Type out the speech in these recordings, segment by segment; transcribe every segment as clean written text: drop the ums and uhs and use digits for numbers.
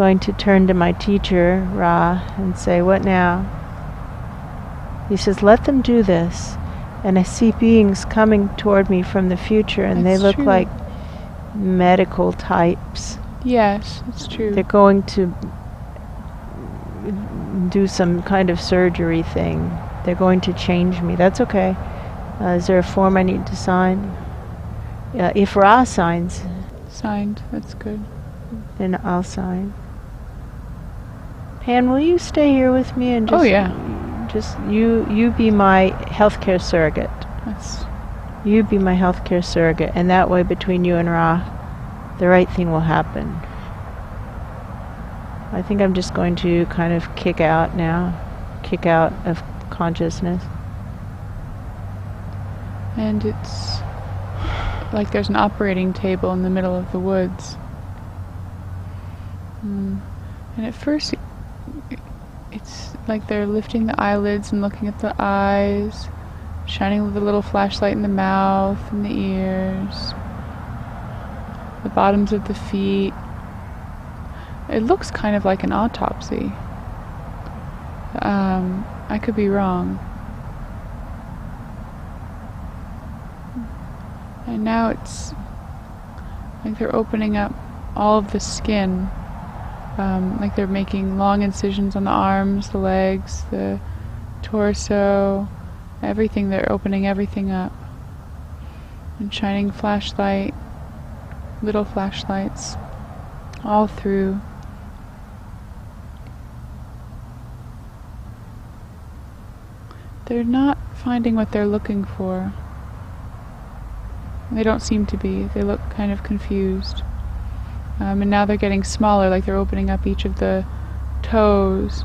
going to turn to my teacher, Ra, and say, "What now?" He says, "Let them do this." And I see beings coming toward me from the future, and they look like medical types. Yes, it's true. They're going to do some kind of surgery thing. They're going to change me. That's okay. Is there a form I need to sign? If Ra signs. Signed. That's good. Then I'll sign. Pan, will you stay here with me and just... Oh, yeah. Just you be my healthcare surrogate. You be my healthcare surrogate, and that way between you and Ra, the right thing will happen. I think I'm just going to kind of kick out of consciousness. And it's like there's an operating table in the middle of the woods. And at first it's like they're lifting the eyelids and looking at the eyes, shining the little flashlight in the mouth and the ears, the bottoms of the feet. It looks kind of like an autopsy. I could be wrong. And now it's like they're opening up all of the skin. Like they're making long incisions on the arms, the legs, the torso, everything. They're opening everything up and shining little flashlights all through. They're not finding what they're looking for. They don't seem to be. They look kind of confused. And now they're getting smaller, like they're opening up each of the toes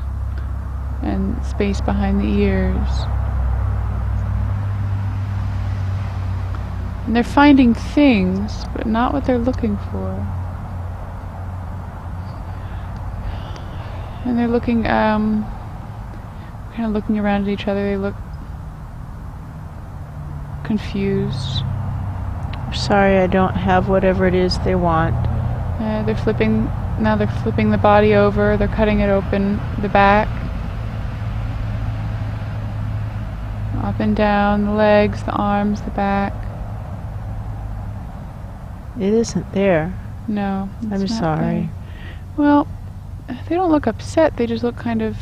and space behind the ears. And they're finding things, but not what they're looking for. And they're looking, kind of looking around at each other. They look confused. I'm sorry I don't have whatever it is they want. They're flipping the body over, they're cutting it open, the back, up and down, the legs, the arms, the back. It isn't there. No, it's I'm not sorry. there. Well, they don't look upset, they just look kind of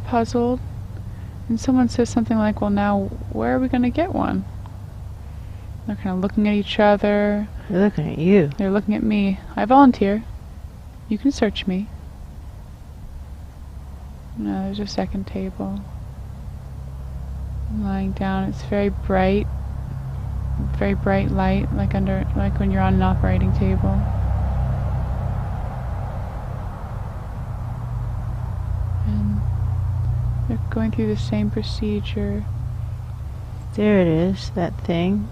puzzled. And someone says something like, "Well, now, where are we going to get one?" They're kind of looking at each other. They're looking at you. They're looking at me. I volunteer. You can search me. No, there's a second table. I'm lying down. It's very bright light, like when you're on an operating table. And they're going through the same procedure. There it is, that thing.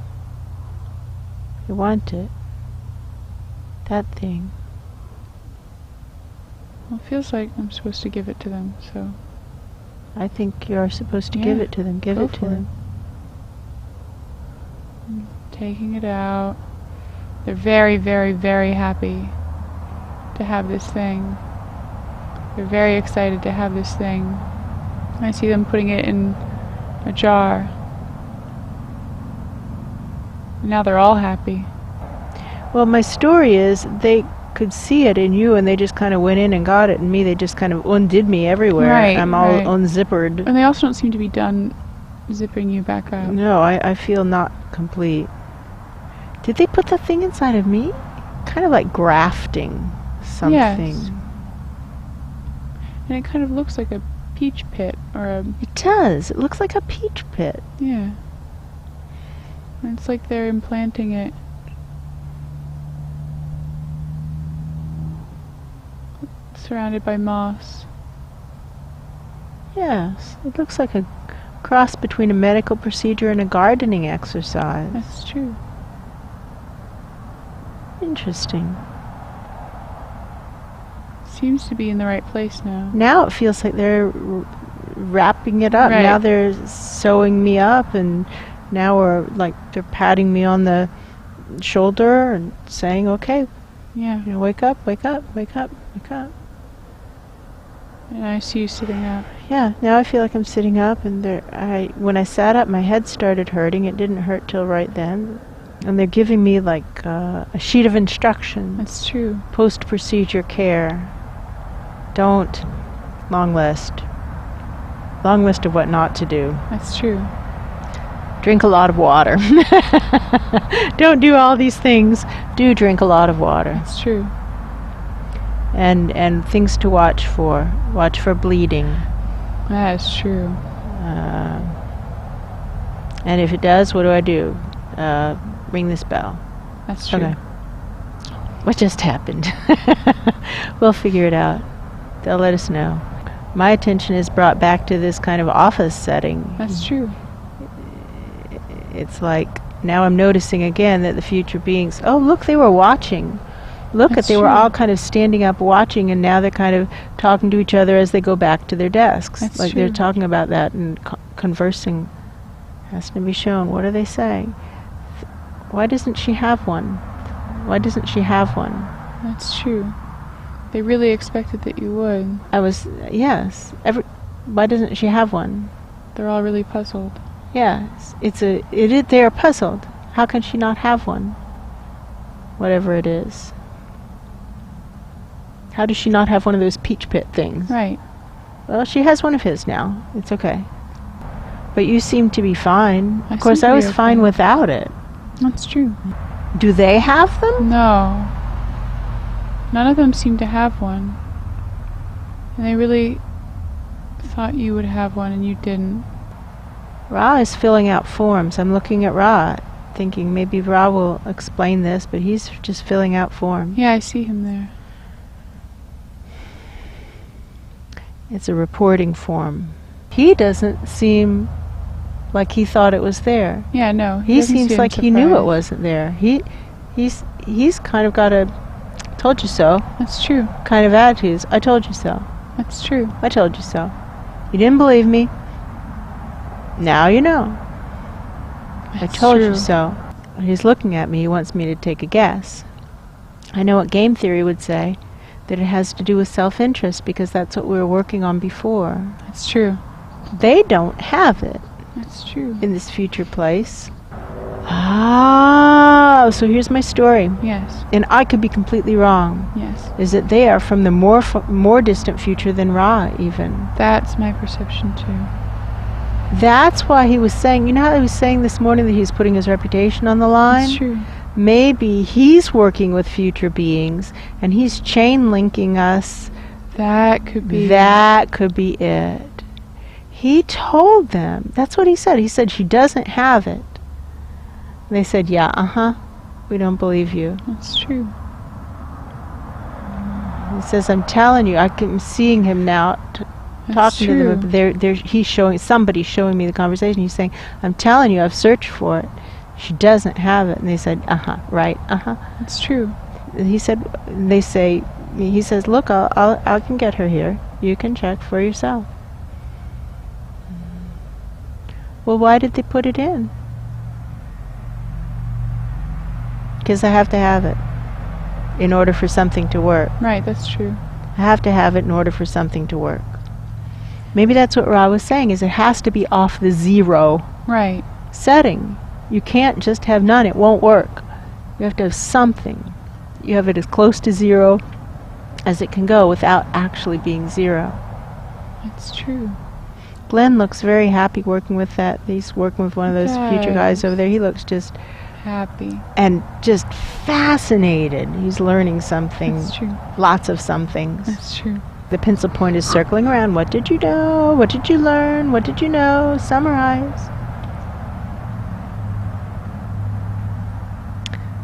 You want it. That thing. Well, it feels like I'm supposed to give it to them, so... I think you're supposed to give it to them. Give it to them. I'm taking it out. They're very, very, very happy to have this thing. They're very excited to have this thing. I see them putting it in a jar. Now they're all happy. Well, my story is they could see it in you and they just kind of went in and got it, and me, they just kind of undid me everywhere. Right, I'm all unzippered. And they also don't seem to be done zipping you back up. No, I feel not complete. Did they put the thing inside of me? Kind of like grafting something. Yes. And it kind of looks like a peach pit or a... It does. It looks like a peach pit. Yeah. And it's like they're implanting it. Surrounded by moss. Yes, it looks like a cross between a medical procedure and a gardening exercise. That's true. Interesting. Seems to be in the right place now. Now it feels like they're wrapping it up. Right. Now they're sewing me up, and now they're patting me on the shoulder and saying, "Okay, Yeah. You know, wake up, wake up, wake up, wake up. And I see you sitting up. Yeah, now I feel like I'm sitting up, and when I sat up, my head started hurting. It didn't hurt till right then. And they're giving me like a sheet of instructions. That's true. Post-procedure care. Don't. Long list. Long list of what not to do. That's true. Drink a lot of water. Don't do all these things. Do drink a lot of water. That's true. And things to watch for. Watch for bleeding. That is true. And if it does, what do? Ring this bell. That's true. Okay. What just happened? We'll figure it out. They'll let us know. My attention is brought back to this kind of office setting. That's true. It's like now I'm noticing again that the future beings, oh, look, they were watching. Look, they were all kind of standing up watching, and now they're kind of talking to each other as they go back to their desks. That's like true. They're talking about that and conversing. Has to be shown. What are they saying? Why doesn't she have one? Why doesn't she have one? That's true. They really expected that you would. Yes. Why doesn't she have one? They're all really puzzled. Yes. They are puzzled. How can she not have one? Whatever it is. How does she not have one of those peach pit things? Right. Well, she has one of his now. It's okay. But you seem to be fine. Of course, seem I to be was okay. fine without it. That's true. Do they have them? No. None of them seem to have one. And they really thought you would have one and you didn't. Ra is filling out forms. I'm looking at Ra, thinking maybe Ra will explain this, but he's just filling out forms. Yeah, I see him there. It's a reporting form. He doesn't seem like he thought it was there. Yeah, no. He doesn't seems seem like he knew it surprised. wasn't there. He's kind of got a told you so That's true. kind of attitudes. I told you so. That's true. I told you so. You didn't believe me. Now you know. I told you so. He's looking at me. He wants me to take a guess. I know what game theory would say, that it has to do with self-interest, because that's what we were working on before. That's true. They don't have it That's true. in this future place. Ah, so here's my story. Yes. And I could be completely wrong. Yes. Is that they are from the more distant future than Ra, even. That's my perception too. That's why he was saying, you know how he was saying this morning that he's putting his reputation on the line? That's true. Maybe he's working with future beings and he's chain linking us. That could be. That could be it. He told them. That's what he said. He said she doesn't have it. And they said, yeah, we don't believe you. That's true. He says, I'm telling you, I'm seeing him now That's talking true. to them. Somebody's showing me the conversation. He's saying, I'm telling you, I've searched for it. She doesn't have it. And they said, right, That's true. He said, he says, look, I can get her here. You can check for yourself. Well, why did they put it in? Because I have to have it in order for something to work. Right, that's true. I have to have it in order for something to work. Maybe that's what Ra was saying, is it has to be off the zero Right. setting. You can't just have none. It won't work. You have to have something. You have it as close to zero as it can go without actually being zero. That's true. Glenn looks very happy working with that. He's working with one of those future guys over there. He looks just Happy. and just fascinated. He's learning something. That's true. Lots of some things. That's true. The pencil point is circling around. What did you know? What did you learn? What did you know? Summarize.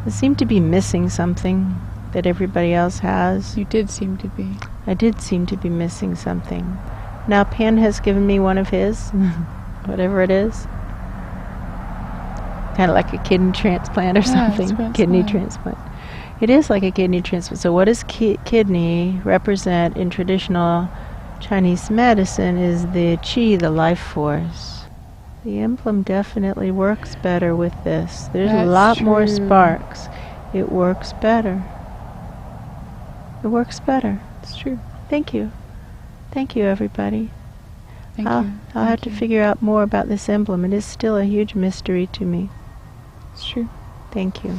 I seem to be missing something that everybody else has. You did seem to be. I did seem to be missing something. Now Pan has given me one of his, whatever it is. Kind of like a kidney transplant or something. Kidney transplant. It is like a kidney transplant. So what does kidney represent in traditional Chinese medicine is the qi, the life force. The emblem definitely works better with this. There's a lot more sparks. It works better. It works better. It's true. Thank you. Thank you, everybody. Thank I'll you. have to figure out more about this emblem. It is still a huge mystery to me. It's true. Thank you.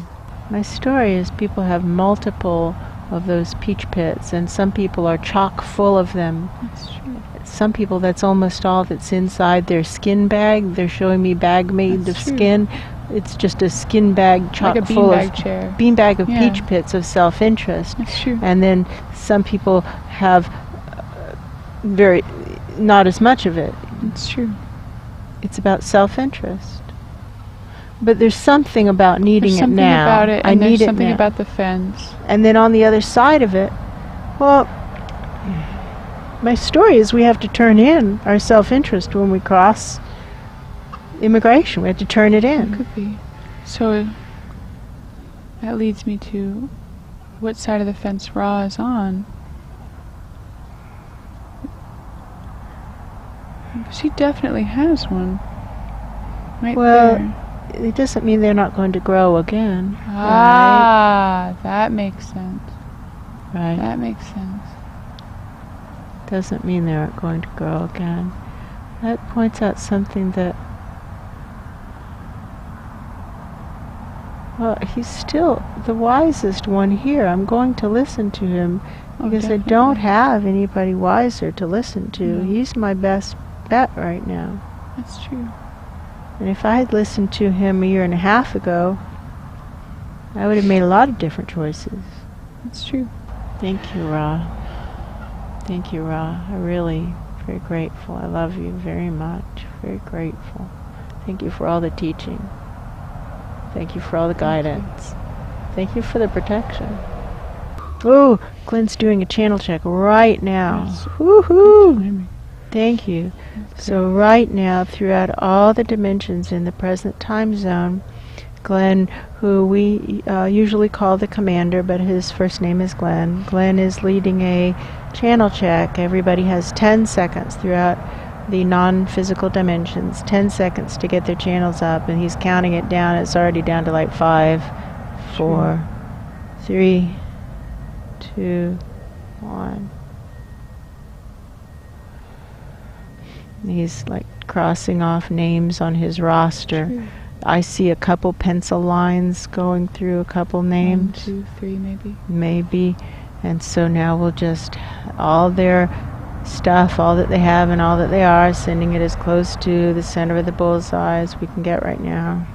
My story is people have multiple of those peach pits, and some people are chock full of them. That's true. Some people, that's almost all that's inside their skin bag. They're showing me bag made That's of true. skin. It's just a skin bag chock Like a full of beanbag chair. beanbag of Yeah. peach pits of self-interest. That's true. And then some people have very not as much of it. It's true. It's about self-interest. But there's something about needing There's it something now. about it, I and need there's it something now. about the fence. And then on the other side of it, well, my story is we have to turn in our self-interest when we cross immigration. We have to turn it It in. could be. So that leads me to what side of the fence Ra is on. She definitely has one. Right Well, there. it doesn't mean they're not going to grow again. Ah, that makes sense. Right. That makes sense. Doesn't mean they aren't going to grow again. That points out something that, well, he's still the wisest one here. I'm going to listen to him because I don't definitely. have anybody wiser to listen to. No. He's my best bet right now. That's true. And if I had listened to him a year and a half ago, I would have made a lot of different choices. That's true. Thank you, Ra. Thank you, Ra. I really very grateful. I love you very much. Very grateful. Thank you for all the teaching. Thank you for all the guidance. Thank you for the protection. Oh, Glenn's doing a channel check right now. Yes. Woohoo! Thank you. That's So right now, throughout all the dimensions in the present time zone, Glenn, who we usually call the commander, but his first name is Glenn. Glenn is leading a channel check. Everybody has 10 seconds throughout the non-physical dimensions, 10 seconds to get their channels up, and he's counting it down. It's already down to like 5, 4, 3, 2, 1. He's like crossing off names on his roster. True. I see a couple pencil lines going through a couple names. 1, 2, 3, maybe. Maybe. And so now we'll just, all their stuff, all that they have and all that they are, sending it as close to the center of the bullseye as we can get right now.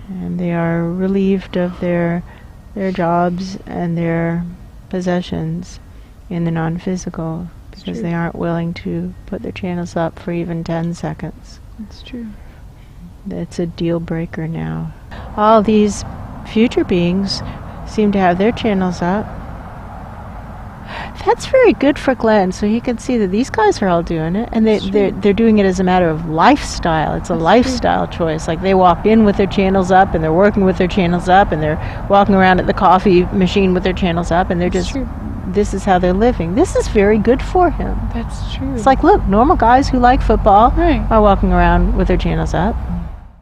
And they are relieved of their jobs and their possessions in the non-physical because true. they aren't willing to put their channels up for even 10 seconds. That's true. It's a deal breaker now. All these future beings seem to have their channels up. That's very good for Glenn, so he can see that these guys are all doing it, and they're doing it as a matter of lifestyle. It's a lifestyle choice. Like they walk in with their channels up, and they're working with their channels up, and they're walking around at the coffee machine with their channels up, and they're That's just, true. this is how they're living. This is very good for him. That's true. It's like, look, normal guys who like football Right. are walking around with their channels up.